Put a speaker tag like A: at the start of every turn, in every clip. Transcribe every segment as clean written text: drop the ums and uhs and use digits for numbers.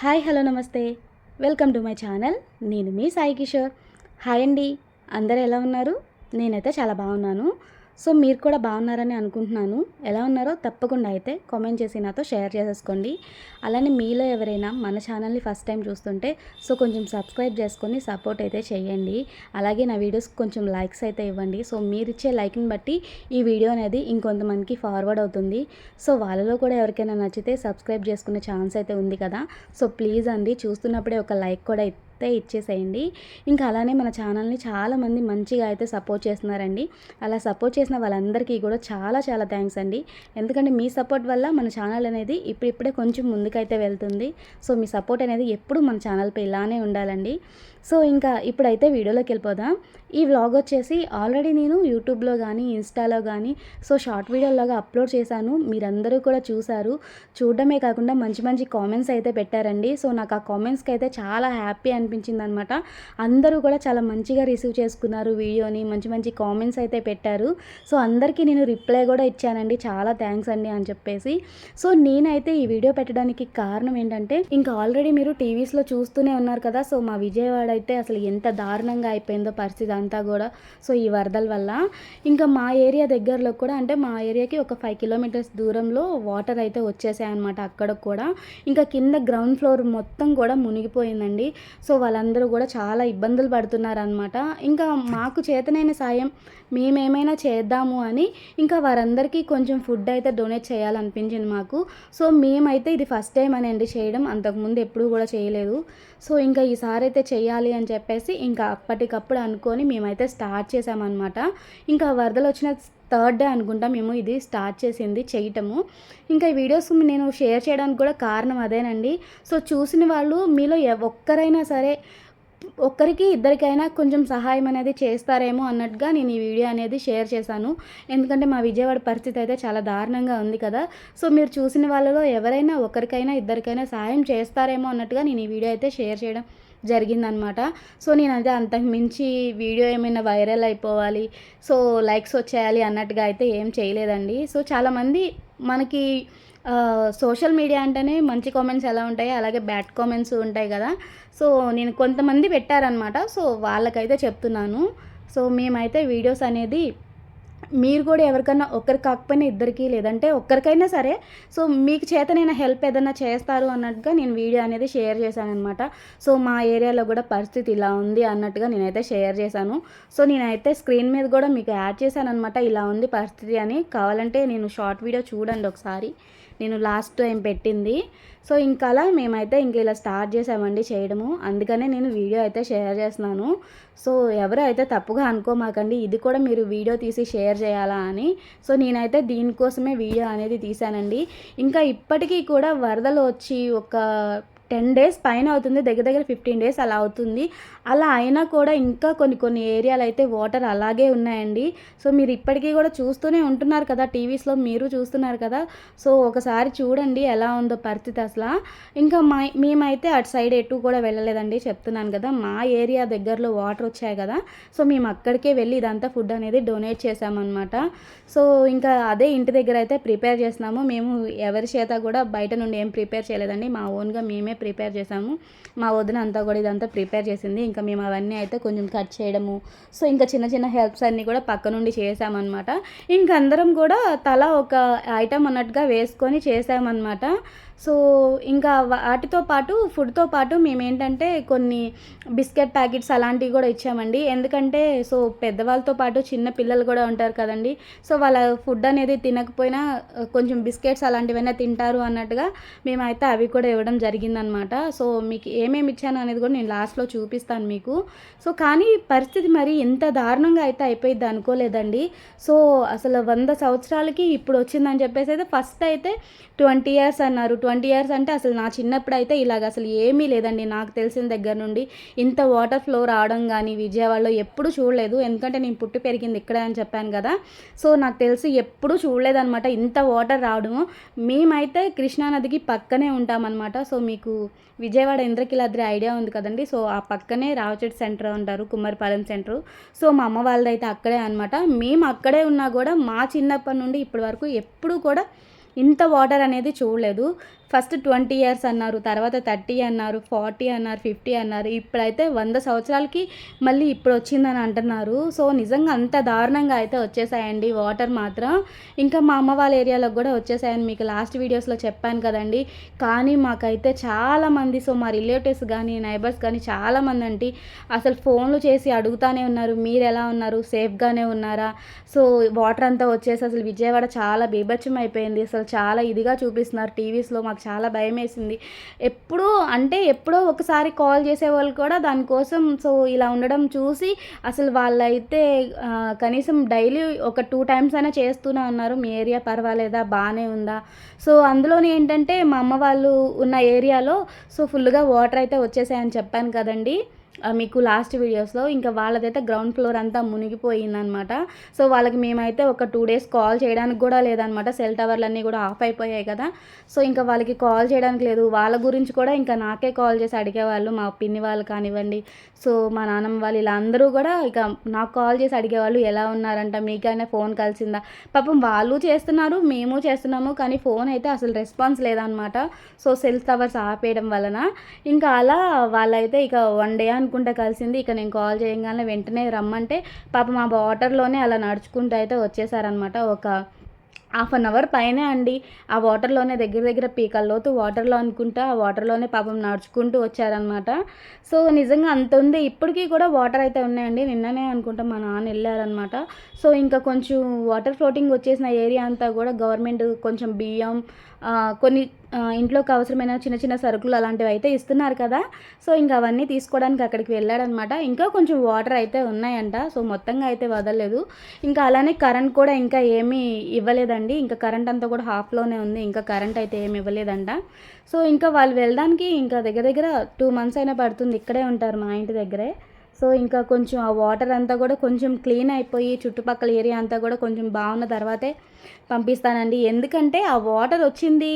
A: Hi hello నమస్తే welcome to my channel. నేను మీ Sai Kishore. Hi అండి, అందరూ ఎలా ఉన్నారు? నేనైతే చాలా బాగున్నాను. సో మీరు కూడా బాగున్నారని అనుకుంటున్నాను. ఎలా ఉన్నారో తప్పకుండా అయితే కామెంట్ చేసి నాతో షేర్ చేసేసుకోండి. అలానే మీలో ఎవరైనా మన ఛానల్ని ఫస్ట్ టైం చూస్తుంటే కొంచెం సబ్స్క్రైబ్ చేసుకొని సపోర్ట్ అయితే చేయండి. అలాగే నా వీడియోస్ కొంచెం లైక్స్ అయితే ఇవ్వండి. సో మీరు ఇచ్చే లైక్ని బట్టి ఈ వీడియో అనేది ఇంకొంతమందికి ఫార్వర్డ్ అవుతుంది. సో వాళ్ళలో కూడా ఎవరికైనా నచ్చితే సబ్స్క్రైబ్ చేసుకునే ఛాన్స్ అయితే ఉంది కదా. సో ప్లీజ్ అండి, చూస్తున్నప్పుడే ఒక లైక్ కూడా ఇచ్చేసేయండి. ఇంకా అలానే మన ఛానల్ని చాలామంది మంచిగా అయితే సపోర్ట్ చేస్తున్నారండి. అలా సపోర్ట్ చేసిన వాళ్ళందరికీ కూడా చాలా చాలా థ్యాంక్స్ అండి. ఎందుకంటే మీ సపోర్ట్ వల్ల మన ఛానల్ అనేది ఇప్పుడిప్పుడే కొంచెం ముందుకైతే వెళ్తుంది. సో మీ సపోర్ట్ అనేది ఎప్పుడు మన ఛానల్పై ఇలానే ఉండాలండి. సో ఇంకా ఇప్పుడైతే వీడియోలోకి వెళ్ళిపోదాం. ఈ వ్లాగ్ వచ్చేసి ఆల్రెడీ నేను యూట్యూబ్లో కానీ ఇన్స్టాలో కానీ షార్ట్ వీడియోలాగా అప్లోడ్ చేశాను. మీరందరూ కూడా చూశారు. చూడడమే కాకుండా మంచి మంచి కామెంట్స్ అయితే పెట్టారండి. సో నాకు ఆ కామెంట్స్కి అయితే చాలా హ్యాపీ అనిపించింది అనమాట. అందరూ కూడా చాలా మంచిగా రిసీవ్ చేసుకున్నారు వీడియోని. మంచి మంచి కామెంట్స్ అయితే పెట్టారు. సో అందరికీ నేను రిప్లై కూడా ఇచ్చానండి. చాలా థ్యాంక్స్ అండి అని చెప్పేసి. సో నేనైతే ఈ వీడియో పెట్టడానికి కారణం ఏంటంటే, ఇంకా ఆల్రెడీ మీరు టీవీస్లో చూస్తూనే ఉన్నారు కదా. సో మా విజయవాడ అయితే అసలు ఎంత దారుణంగా అయిపోయిందో పరిస్థితి అంతా కూడా. సో ఈ వరదల వల్ల ఇంకా మా ఏరియా దగ్గరలో కూడా, అంటే మా ఏరియాకి ఒక 5 కిలోమీటర్స్ దూరంలో వాటర్ అయితే వచ్చేసాయన్నమాట. అక్కడ కూడా ఇంకా కింద గ్రౌండ్ ఫ్లోర్ మొత్తం కూడా మునిగిపోయిందండి. సో వాళ్ళందరూ కూడా చాలా ఇబ్బందులు పడుతున్నారనమాట. ఇంకా మాకు చేతనైన సాయం మేమేమైనా చేద్దాము అని ఇంకా వారందరికీ కొంచెం ఫుడ్ అయితే డొనేట్ చేయాలనిపించింది మాకు. సో మేమైతే ఇది ఫస్ట్ టైం అని చేయడం, అంతకుముందు ఎప్పుడూ కూడా చేయలేదు. సో ఇంకా ఈసారి అయితే చేయాలి అని చెప్పేసి ఇంకా అప్పటికప్పుడు అనుకొని మేమైతే స్టార్ట్ చేసామన్నమాట. ఇంకా వరదలు వచ్చిన థర్డ్ డే అనుకుంటా మేము ఇది స్టార్ట్ చేసింది చేయటము. ఇంకా ఈ వీడియోస్ నేను షేర్ చేయడానికి కూడా కారణం అదేనండి. సో చూసిన వాళ్ళు మీలో ఒక్కరైనా సరే, ఒక్కరికి ఇద్దరికైనా కొంచెం సహాయం అనేది చేస్తారేమో అన్నట్టుగా నేను ఈ వీడియో అనేది షేర్ చేశాను. ఎందుకంటే మా విజయవాడ పరిస్థితి అయితే చాలా దారుణంగా ఉంది కదా. సో మీరు చూసిన వాళ్ళలో ఎవరైనా ఒకరికైనా ఇద్దరికైనా సహాయం చేస్తారేమో అన్నట్టుగా నేను ఈ వీడియో అయితే షేర్ చేయడం జరిగిందనమాట. సో నేనైతే అంతకు మించి వీడియో ఏమైనా వైరల్ అయిపోవాలి, సో లైక్స్ వచ్చేయాలి అన్నట్టుగా అయితే ఏం చేయలేదండి. సో చాలామంది మనకి సోషల్ మీడియా అంటేనే మంచి కామెంట్స్ ఎలా ఉంటాయో అలాగే బ్యాడ్ కామెంట్స్ ఉంటాయి కదా. సో నేను కొంతమంది పెట్టారనమాట. సో వాళ్ళకైతే చెప్తున్నాను. సో మేమైతే వీడియోస్ అనేది మీరు కూడా ఎవరికైనా ఒక్కరికి కాకపోయినా ఇద్దరికి, లేదంటే ఒక్కరికైనా సరే సో మీకు చేతనైనా హెల్ప్ ఏదైనా చేస్తారు అన్నట్టుగా నేను వీడియో అనేది షేర్ చేశానమాట. సో మా ఏరియాలో కూడా పరిస్థితి ఇలా ఉంది అన్నట్టుగా నేనైతే షేర్ చేశాను. సో నేనైతే స్క్రీన్ మీద కూడా మీకు యాడ్ చేశాను అనమాట, ఇలా ఉంది పరిస్థితి అని. కావాలంటే నేను షార్ట్ వీడియో చూడండి ఒకసారి, నేను లాస్ట్ టైం పెట్టింది. సో ఇంకా అలా మేమైతే ఇంక ఇలా స్టార్ట్ చేసామండి చేయడము. అందుకనే నేను వీడియో అయితే షేర్ చేస్తున్నాను. సో ఎవరు అయితే తప్పుగా అనుకోమాకండి, ఇది కూడా మీరు వీడియో తీసి షేర్ చేయాలా అని. సో నేనైతే దీనికోసమే వీడియో అనేది తీశానండి. ఇంకా ఇప్పటికీ కూడా వరదలు వచ్చి ఒక 10 డేస్ పైన అవుతుంది, దగ్గర దగ్గర 15 డేస్ అలా అవుతుంది. అలా అయినా కూడా ఇంకా కొన్ని ఏరియాలు అయితే వాటర్ అలాగే ఉన్నాయండి. సో మీరు ఇప్పటికీ కూడా చూస్తూనే ఉంటున్నారు కదా, టీవీస్లో మీరు చూస్తున్నారు కదా. సో ఒకసారి చూడండి ఎలా ఉందో పరిస్థితి అసలు. ఇంకా మేమైతే అటు సైడ్ ఎటు కూడా వెళ్ళలేదండి, చెప్తున్నాను కదా. మా ఏరియా దగ్గరలో వాటర్ వచ్చాయి కదా, సో మేము అక్కడికే వెళ్ళి ఇదంతా ఫుడ్ అనేది డొనేట్ చేసామన్నమాట. సో ఇంకా అదే ఇంటి దగ్గర అయితే ప్రిపేర్ చేస్తున్నాము. మేము ఎవరి చేత కూడా బయట నుండి ఏం ప్రిపేర్ చేయలేదండి, మా ఓన్గా మేమే ప్రిపేర్ చేసాము. మా వదిన అంతా కూడా ఇదంతా ప్రిపేర్ చేసింది. ఇంకా మేము అవన్నీ అయితే కొంచెం కట్ చేయడము, సో ఇంకా చిన్న చిన్న హెల్ప్స్ అన్నీ కూడా పక్క నుండి చేసామన్నమాట. ఇంకా అందరం కూడా తలా ఒక ఐటమ్ అన్నట్టుగా వేసుకొని చేసామన్నమాట. సో ఇంకా వాటితో పాటు ఫుడ్తో పాటు మేమేంటంటే కొన్ని బిస్కెట్ ప్యాకెట్స్ అలాంటివి కూడా ఇచ్చామండి. ఎందుకంటే సో పెద్దవాళ్ళతో పాటు చిన్న పిల్లలు కూడా ఉంటారు కదండి. సో వాళ్ళ ఫుడ్ అనేది తినకపోయినా కొంచెం బిస్కెట్స్ అలాంటివైనా తింటారు అన్నట్టుగా మేమైతే అవి కూడా ఇవ్వడం జరిగిందనమాట. సో మీకు ఏమేమి ఇచ్చాను అనేది కూడా నేను లాస్ట్లో చూపిస్తాను మీకు. సో కానీ పరిస్థితి మరి ఇంత దారుణంగా అయితే అయిపోయింది అనుకోలేదండి. సో అసలు 100 సంవత్సరాలకి ఇప్పుడు వచ్చిందని చెప్పేసి అయితే ఫస్ట్ అయితే 20 ఇయర్స్ అన్నారు. 20 ఇయర్స్ అంటే అసలు నా చిన్నప్పుడు అయితే ఇలాగ అసలు ఏమీ లేదండి. నాకు తెలిసిన దగ్గర నుండి ఇంత వాటర్ ఫ్లో రావడం కానీ విజయవాడలో ఎప్పుడు చూడలేదు. ఎందుకంటే నేను పుట్టి పెరిగింది ఇక్కడే అని చెప్పాను కదా. సో నాకు తెలిసి ఎప్పుడూ చూడలేదన్నమాట ఇంత వాటర్ రావడము. మేమైతే కృష్ణానదికి పక్కనే ఉంటామన్నమాట. సో మీకు విజయవాడ ఇంద్రకీలాద్రి ఐడియా ఉంది కదండి. సో ఆ పక్కనే రావచెట్టు సెంటర్ అంటారు, కుమ్మరిపాలెం సెంటర్. సో మా అమ్మ వాళ్ళదైతే అక్కడే అనమాట. మేము అక్కడే ఉన్నా కూడా మా చిన్నప్పటి నుండి ఇప్పటి వరకు ఎప్పుడూ కూడా ఇంత వాటర్ అనేది చూడలేదు. ఫస్ట్ 20 ఇయర్స్ అన్నారు, తర్వాత 30 అన్నారు, 40 అన్నారు, 50 అన్నారు. ఇప్పుడైతే 100 సంవత్సరాలకి మళ్ళీ ఇప్పుడు వచ్చిందని అంటున్నారు. సో నిజంగా అంత దారుణంగా అయితే వచ్చేసాయండి వాటర్ మాత్రం. ఇంకా మా అమ్మ వాళ్ళ ఏరియాలోకి కూడా వచ్చేసాయని మీకు లాస్ట్ వీడియోస్లో చెప్పాను కదండి. కానీ మాకైతే చాలామంది, సో మా రిలేటివ్స్ కానీ నైబర్స్ కానీ చాలామంది అండి అసలు ఫోన్లు చేసి అడుగుతానే ఉన్నారు, మీరు ఎలా ఉన్నారు, సేఫ్గానే ఉన్నారా. సో వాటర్ అంతా వచ్చేసి అసలు విజయవాడ చాలా బీభత్సం అయిపోయింది. అసలు చాలా ఇదిగా చూపిస్తున్నారు టీవీస్లో. మాకు చాలా భయం వేసింది. ఎప్పుడో ఒకసారి కాల్ చేసేవాళ్ళు కూడా దానికోసం సో ఇలా ఉండడం చూసి అసలు వాళ్ళైతే కనీసం డైలీ ఒక 2 టైమ్స్ అయినా చేస్తూనే ఉన్నారు. మీ ఏరియా పర్వాలేదా, బాగానే ఉందా. సో అందులోని ఏంటంటే మా అమ్మ వాళ్ళు ఉన్న ఏరియాలో సో ఫుల్గా వాటర్ అయితే వచ్చేసాయని చెప్పాను కదండి మీకు లాస్ట్ వీడియోస్లో. ఇంకా వాళ్ళదైతే గ్రౌండ్ ఫ్లోర్ అంతా మునిగిపోయిందనమాట. సో వాళ్ళకి మేమైతే ఒక 2 డేస్ కాల్ చేయడానికి కూడా లేదనమాట. సెల్ టవర్లన్నీ కూడా ఆఫ్ అయిపోయాయి కదా. సో ఇంకా వాళ్ళకి కాల్ చేయడానికి లేదు. వాళ్ళ గురించి కూడా ఇంకా నాకే కాల్ చేసి అడిగేవాళ్ళు, మా పిన్ని వాళ్ళు కానివ్వండి, సో మా నాన్నమ్మ వాళ్ళు, ఇలా అందరూ కూడా ఇక నాకు కాల్ చేసి అడిగేవాళ్ళు, ఎలా ఉన్నారంట, మీకైనా ఫోన్ కలిసిందా. పాపం వాళ్ళు చేస్తున్నారు, మేము చేస్తున్నాము, కానీ ఫోన్ అయితే అసలు రెస్పాన్స్ లేదనమాట. సో సెల్ టవర్స్ ఆపేయడం వలన ఇంకా అలా వాళ్ళైతే ఇక 1 డే అనుకుంటే కలిసింది. ఇక నేను కాల్ చేయగానే వెంటనే రమ్మంటే పాపం మా వాటర్లోనే అలా నడుచుకుంటూ అయితే వచ్చేసారనమాట. ఒక 1/2 అవర్ పైనే అండి. ఆ వాటర్లోనే దగ్గర పీకల లోతు వాటర్లో అనుకుంటా ఆ వాటర్లోనే పాపం నడుచుకుంటూ వచ్చారనమాట. సో నిజంగా అంత ఉంది. ఇప్పటికీ కూడా వాటర్ అయితే ఉన్నాయండి. నిన్ననే అనుకుంటా మా నాన్న వెళ్ళారనమాట. సో ఇంకా కొంచెం వాటర్ ఫ్లోటింగ్ వచ్చేసిన ఏరియా అంతా కూడా గవర్నమెంట్ కొంచెం బియ్యం కొన్ని ఇంట్లోకి అవసరమైన చిన్న సరుకులు అలాంటివి అయితే ఇస్తున్నారు కదా. సో ఇంకా అవన్నీ తీసుకోవడానికి అక్కడికి వెళ్ళాడనమాట. ఇంకా కొంచెం వాటర్ అయితే ఉన్నాయంట. సో మొత్తంగా అయితే వదలలేదు. ఇంకా అలానే కరెంట్ కూడా ఇంకా ఏమీ ఇవ్వలేదండి. ఇంకా కరెంట్ అంతా కూడా హాఫ్లోనే ఉంది. ఇంకా కరెంట్ అయితే ఏమి ఇవ్వలేదంట. సో ఇంకా వాళ్ళు వెళ్ళడానికి ఇంకా దగ్గర 2 మంత్స్ అయినా పడుతుంది. ఇక్కడే ఉంటారు మా ఇంటి దగ్గరే. సో ఇంకా కొంచెం ఆ వాటర్ అంతా కూడా కొంచెం క్లీన్ అయిపోయి చుట్టుపక్కల ఏరియా అంతా కూడా కొంచెం బాగున్న తర్వాతే పంపిస్తానండి. ఎందుకంటే ఆ వాటర్ వచ్చింది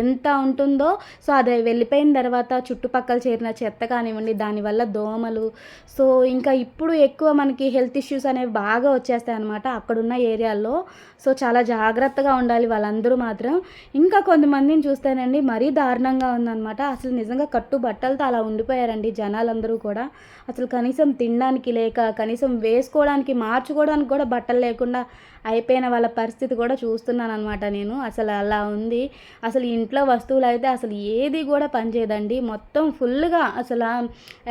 A: ఎంత ఉంటుందో సో అది వెళ్ళిపోయిన తర్వాత చుట్టుపక్కల చేరిన చెత్త కానివ్వండి, దానివల్ల దోమలు, సో ఇంకా ఇప్పుడు ఎక్కువ మనకి హెల్త్ ఇష్యూస్ అనేవి బాగా వచ్చేస్తాయి అనమాట అక్కడున్న ఏరియాల్లో. సో చాలా జాగ్రత్తగా ఉండాలి వాళ్ళందరూ మాత్రం. ఇంకా కొంతమందిని చూస్తేనండి మరీ దారుణంగా ఉందన్నమాట. అసలు నిజంగా కట్టు బట్టలతో అలా ఉండిపోయారండి జనాలందరూ కూడా. అసలు కనీసం తినడానికి లేక, కనీసం వేసుకోవడానికి, మార్చుకోవడానికి కూడా బట్టలు లేకుండా అయిపోయిన వాళ్ళ పరిస్థితి కూడా చూస్తున్నాను అనమాట నేను. అసలు అలా ఉంది. అసలు ఇంట్లో వస్తువులు అయితే అసలు ఏది కూడా పనిచేయదండి. మొత్తం ఫుల్గా అసలు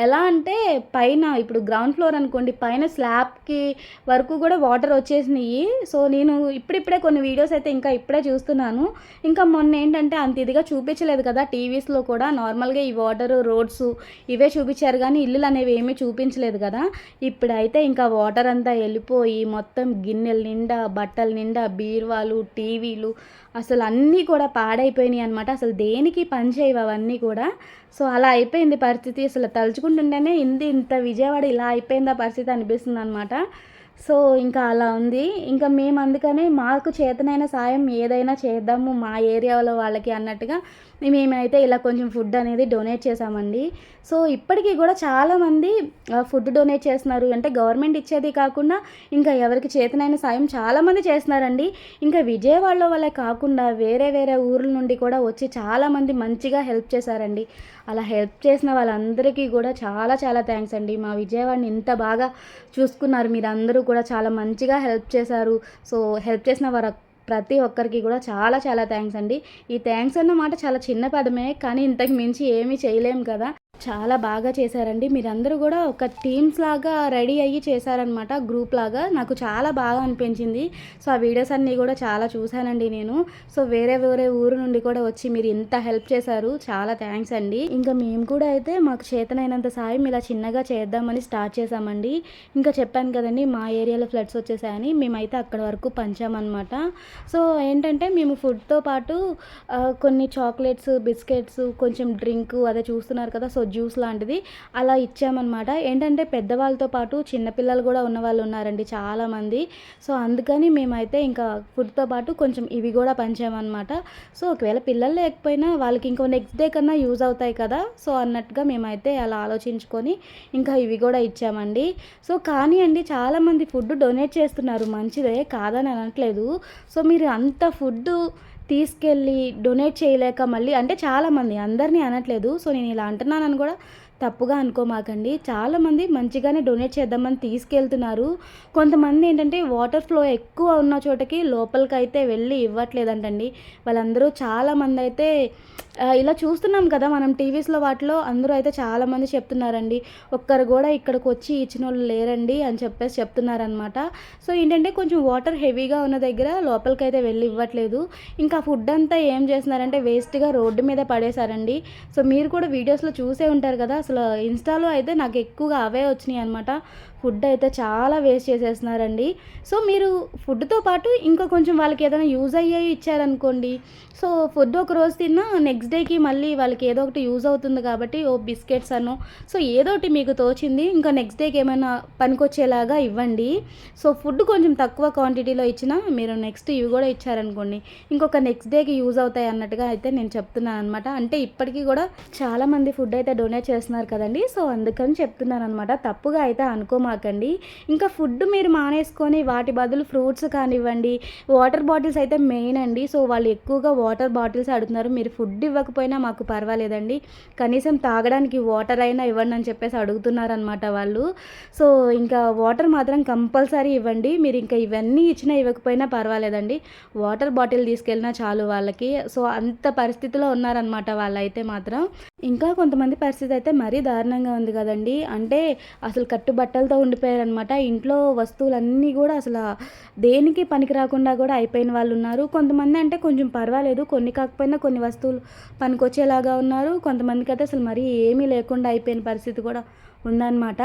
A: ఎలా అంటే పైన ఇప్పుడు గ్రౌండ్ ఫ్లోర్ అనుకోండి, పైన స్లాబ్కి వరకు కూడా వాటర్ వచ్చేసినాయి. సో నేను ఇప్పుడిప్పుడే కొన్ని వీడియోస్ అయితే ఇంకా ఇప్పుడే చూస్తున్నాను. ఇంకా మొన్న ఏంటంటే అంత ఇదిగా చూపించలేదు కదా టీవీస్లో కూడా. నార్మల్గా ఈ వాటర్, రోడ్స్ ఇవే చూపించారు కానీ ఇల్లులు అనేవి ఏమీ చూపించలేదు కదా. ఇప్పుడైతే ఇంకా వాటర్ అంతా వెళ్ళిపోయి మొత్తం గిన్నెల నిండా, బట్టల నిండా, బీరువాలు, టీవీలు అసలు అన్నీ కూడా పాడైపోయినాయి అనమాట. అసలు దేనికి పని చేయవు అవన్నీ కూడా. సో అలా అయిపోయింది పరిస్థితి. అసలు తలుచుకుంటుంటేనే ఇంత విజయవాడ ఇలా అయిపోయిందా పరిస్థితి అనిపిస్తుంది అనమాట. సో ఇంకా అలా ఉంది. ఇంకా మేము అందుకనే మాకు చేతనైన సాయం ఏదైనా చేద్దాము మా ఏరియాలో వాళ్ళకి అన్నట్టుగా మేమైతే ఇలా కొంచెం ఫుడ్ అనేది డొనేట్ చేసామండి. సో ఇప్పటికీ కూడా చాలామంది ఫుడ్ డొనేట్ చేస్తున్నారు. అంటే గవర్నమెంట్ ఇచ్చేది కాకుండా ఇంకా ఎవరికి చేతనైన సాయం చాలామంది చేస్తున్నారండి. ఇంకా విజయవాడలో వాళ్ళే కాకుండా వేరే ఊర్ల నుండి కూడా వచ్చి చాలామంది మంచిగా హెల్ప్ చేశారండి. అలా హెల్ప్ చేసిన వాళ్ళందరికీ కూడా చాలా థ్యాంక్స్ అండి. మా విజయవాడని ఇంత బాగా చూసుకున్నారు మీరందరూ కూడా, చాలా మంచిగా హెల్ప్ చేశారు. సో హెల్ప్ చేసిన వారు ప్రతి ఒక్కరికి కూడా చాలా థ్యాంక్స్ అండి. ఈ థ్యాంక్స్ అన్న మాట చాలా చిన్న పదమే, కానీ ఇంతకు మించి ఏమీ చేయలేము కదా. చాలా బాగా చేశారండి. మీరందరూ కూడా ఒక టీమ్స్ లాగా రెడీ అయ్యి చేశారనమాట, గ్రూప్ లాగా. నాకు చాలా బాగా అనిపించింది. సో ఆ వీడియోస్ అన్నీ కూడా చాలా చూశానండి నేను. సో వేరే ఊరు నుండి కూడా వచ్చి మీరు ఇంత హెల్ప్ చేశారు, చాలా థ్యాంక్స్ అండి. ఇంకా మేము కూడా అయితే మాకు చేతనైనంత సాయం ఇలా చిన్నగా చేద్దామని స్టార్ట్ చేసామండి. ఇంకా చెప్పాను కదండి మా ఏరియాలో ఫ్లడ్స్ వచ్చేసాయని, మేమైతే అక్కడ వరకు పంచామన్నమాట. సో ఏంటంటే మేము ఫుడ్తో పాటు కొన్ని చాక్లెట్స్, బిస్కెట్స్, కొంచెం డ్రింక్ అదే చూస్తున్నారు కదా, సో జ్యూస్ లాంటిది అలా ఇచ్చామన్నమాట. ఏంటంటే పెద్దవాళ్ళతో పాటు చిన్నపిల్లలు కూడా ఉన్నవాళ్ళు ఉన్నారండి చాలామంది. సో అందుకని మేమైతే ఇంకా ఫుడ్తో పాటు కొంచెం ఇవి కూడా పంచామన్నమాట. సో ఒకవేళ పిల్లలు లేకపోయినా వాళ్ళకి ఇంకో నెక్స్ట్ డే కన్నా యూజ్ అవుతాయి కదా, సో అన్నట్టుగా మేమైతే అలా ఆలోచించుకొని ఇంకా ఇవి కూడా ఇచ్చామండి. సో కానీ అండి చాలామంది ఫుడ్ డొనేట్ చేస్తున్నారు, మంచిదే కాదని అనట్లేదు. సో మీరు అంత ఫుడ్ తీసుకెళ్ళి డొనేట్ చేయలేక మళ్ళీ అంటే చాలామంది అందరినీ అనట్లేదు. సో నేను ఇలా అంటున్నానని కూడా తప్పుగా అనుకోమాకండి. చాలామంది మంచిగానే డొనేట్ చేద్దామని తీసుకెళ్తున్నారు. కొంతమంది ఏంటంటే వాటర్ ఫ్లో ఎక్కువ ఉన్న చోటకి లోపలికైతే వెళ్ళి ఇవ్వట్లేదంటండి. వాళ్ళందరూ చాలామంది అయితే ఇలా చూస్తున్నాం కదా మనం టీవీస్‌లో వాటిలో అందరూ అయితే చాలామంది చెప్తున్నారండి. ఒక్కరు గూడా ఇక్కడికొచ్చి ఇచ్చినోళ్ళు లేరండి అని చెప్పేసి చెప్తున్నారనమాట. సో ఏంటంటే కొంచెం వాటర్ హెవీగా ఉన్న దగ్గర లోపలికైతే వెళ్ళి ఇవ్వట్లేదు. ఇంకా ఫుడ్ అంతా ఏం చేస్తున్నారంటే వేస్ట్‌గా రోడ్డు మీద పడేశారండి. సో మీరు కూడా వీడియోస్‌లో చూసే ఉంటారు కదా! అసలు ఇన్‌స్టాలో అయితే నాకు ఎక్కువగా అవే వచ్చినాయన్నమాట. ఫుడ్ అయితే చాలా వేస్ట్ చేసేస్తున్నారండి. సో మీరు ఫుడ్‌తో పాటు ఇంకా కొంచెం వాళ్ళకి ఏదైనా యూజ్ అయ్యేవి ఇచ్చారనుకోండి. సో ఫుడ్ ఒకరోజు తిన్నా నెక్స్ట్ డేకి మళ్ళీ వాళ్ళకి ఏదో ఒకటి యూజ్ అవుతుంది కాబట్టి బిస్కెట్స్ అనో సో ఏదోటి మీకు తోచింది ఇంకా నెక్స్ట్ డేకి ఏమైనా పనికొచ్చేలాగా ఇవ్వండి. సో ఫుడ్ కొంచెం తక్కువ క్వాంటిటీలో ఇచ్చినా మీరు నెక్స్ట్ ఇవి కూడా ఇచ్చారనుకోండి ఇంకొక నెక్స్ట్ డేకి యూజ్ అవుతాయి అన్నట్టుగా అయితే నేను చెప్తున్నాను అనమాట. అంటే ఇప్పటికీ కూడా చాలామంది ఫుడ్ అయితే డొనేట్ చేస్తున్నారు కదండి. సో అందుకని చెప్తున్నాను అనమాట. తప్పుగా అయితే అనుకోమాకండి. ఇంకా ఫుడ్ మీరు మానేసుకొని వాటి బదులు ఫ్రూట్స్ కానివ్వండి, వాటర్ బాటిల్స్ అయితే మెయిన్ అండి. సో వాళ్ళు ఎక్కువగా వాటర్ బాటిల్స్ అడుగుతున్నారు. మీరు ఫుడ్ ఇవ్వకపోయినా మాకు పర్వాలేదండి, కనీసం తాగడానికి వాటర్ అయినా ఇవ్వండి అని చెప్పేసి అడుగుతున్నారనమాట వాళ్ళు. సో ఇంకా వాటర్ మాత్రం కంపల్సరీ ఇవ్వండి. మీరు ఇంకా ఇవన్నీ ఇచ్చినా ఇవ్వకపోయినా పర్వాలేదండి, వాటర్ బాటిల్ తీసుకెళ్ళినా చాలు వాళ్ళకి. సో అంత పరిస్థితిలో ఉన్నారనమాట వాళ్ళైతే మాత్రం. ఇంకా కొంతమంది పరిస్థితి అయితే మరీ దారుణంగా ఉంది కదండి. అంటే అసలు కట్టుబట్టలతో ఉండిపోయారనమాట. ఇంట్లో వస్తువులన్నీ కూడా అసలు దేనికి పనికి రాకుండా కూడా అయిపోయిన వాళ్ళు ఉన్నారు. కొంతమంది అంటే కొంచెం పర్వాలేదు, కొన్ని కాకపోయినా కొన్ని వస్తువులు పనికొచ్చేలాగా ఉన్నారు. కొంతమందికి అయితే అసలు మరీ ఏమీ లేకుండా అయిపోయిన పరిస్థితి కూడా ఉందన్నమాట.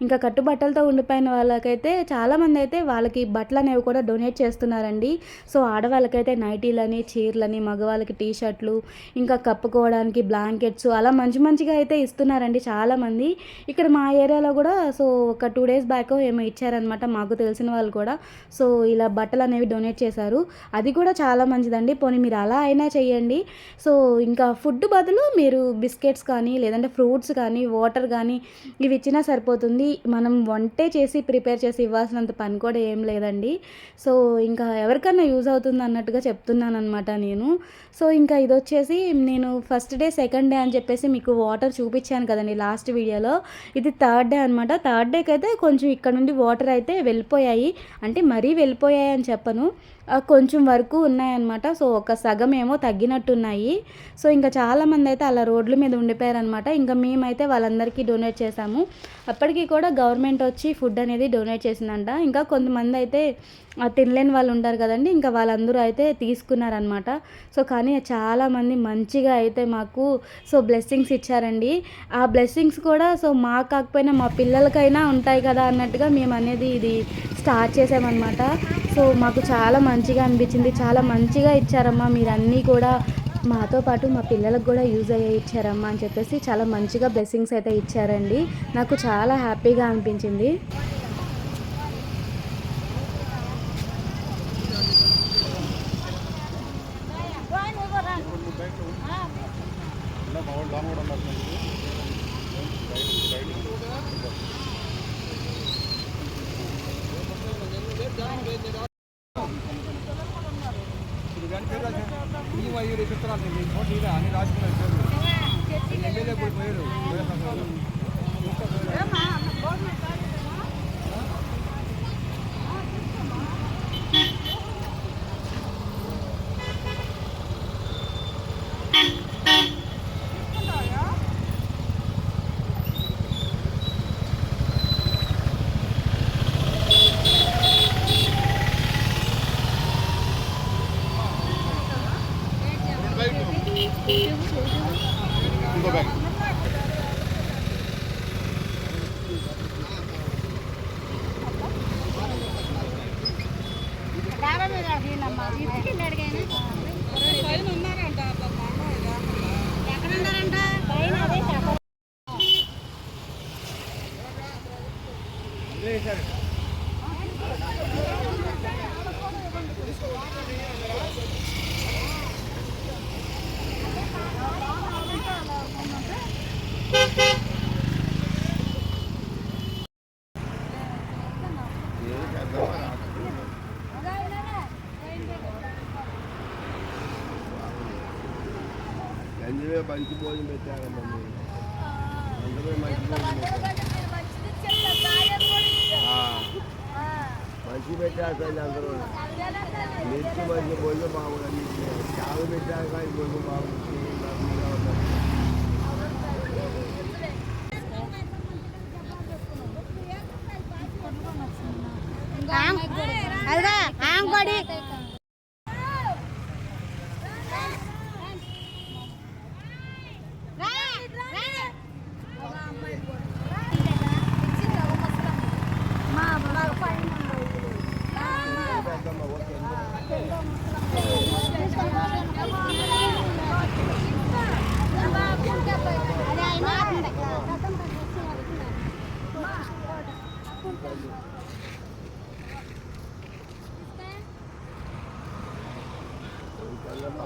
A: ఇంకా కట్టుబట్టలతో ఉండిపోయిన వాళ్ళకైతే చాలామంది అయితే వాళ్ళకి బట్టలు అనేవి కూడా డొనేట్ చేస్తున్నారండి. సో ఆడవాళ్ళకైతే నైటీలని, చీరలని, మగవాళ్ళకి టీ షర్ట్లు, ఇంకా కప్పుకోవడానికి బ్లాంకెట్స్ అలా మంచి మంచిగా అయితే ఇస్తున్నారండి చాలామంది. ఇక్కడ మా ఏరియాలో కూడా సో ఒక 2 డేస్ బ్యాక్ ఏమో ఇచ్చారనమాట మాకు తెలిసిన వాళ్ళు కూడా. సో ఇలా బట్టలు అనేవి డొనేట్ చేశారు. అది కూడా చాలా మంచిదండి. పోనీ మీరు అలా అయినా చేయండి. సో ఇంకా ఫుడ్ బదులు మీరు బిస్కెట్స్ కానీ లేదంటే ఫ్రూట్స్ కానీ వాటర్ కానీ ఇవి ఇచ్చినా సరిపోతుంది. మనం వంటే చేసి ప్రిపేర్ చేసి ఇవ్వాల్సినంత పని కూడా ఏం లేదండి. సో ఇంకా ఎవరికన్నా యూజ్ అవుతుంది అన్నట్టుగా చెప్తున్నానమాట నేను. సో ఇంకా ఇదొచ్చేసి నేను ఫస్ట్ డే, సెకండ్ డే అని చెప్పేసి మీకు వాటర్ చూపించాను కదండి లాస్ట్ వీడియోలో. ఇది థర్డ్ డే అనమాట. థర్డ్ డేకి అయితే కొంచెం ఇక్కడ నుండి వాటర్ అయితే వెళ్ళిపోయాయి. అంటే మరీ వెళ్ళిపోయాయి అని చెప్పను, కొంచెం వరకు ఉన్నాయన్నమాట. సో ఒక సగం ఏమో తగ్గినట్టున్నాయి. సో ఇంకా చాలామంది అయితే అలా రోడ్ల మీద ఉండిపోయారనమాట. ఇంకా మేమైతే వాళ్ళందరికీ డొనేట్ చేశాము. అప్పటికి కూడా గవర్నమెంట్ వచ్చి ఫుడ్ అనేది డొనేట్ చేసిందంట. ఇంకా కొంతమంది అయితే తినలేని వాళ్ళు ఉంటారు కదండి, ఇంకా వాళ్ళందరూ అయితే తీసుకున్నారనమాట. సో కానీ చాలామంది మంచిగా అయితే మాకు సో బ్లెస్సింగ్స్ ఇచ్చారండి. ఆ బ్లెస్సింగ్స్ కూడా సో మాకు కాకపోయినా మా పిల్లలకైనా ఉంటాయి కదా అన్నట్టుగా మేము అనేది ఇది స్టార్ట్ చేసామన్నమాట. సో మాకు చాలా మంచిగా అనిపించింది. చాలా మంచిగా ఇచ్చారమ్మా మీరు అన్నీ కూడా, మాతో పాటు మా పిల్లలకు కూడా యూజ్ అయ్యే ఇచ్చారమ్మా అని చెప్పేసి చాలా మంచిగా బ్లెస్సింగ్స్ అయితే ఇచ్చారండి. నాకు చాలా హ్యాపీగా అనిపించింది.
B: Go back. మంచి భోజనం పెట్టారమ్మా మీరు అందరూ మంచి భోజనం మంచి పెట్టారు సార్ అందరూ నెక్స్ట్ మంచి భోజనం బాగుంది చాలా పెట్టారు కానీ భోజనం బాగుంది
C: అదిగా ఆంగోడి
B: చాలా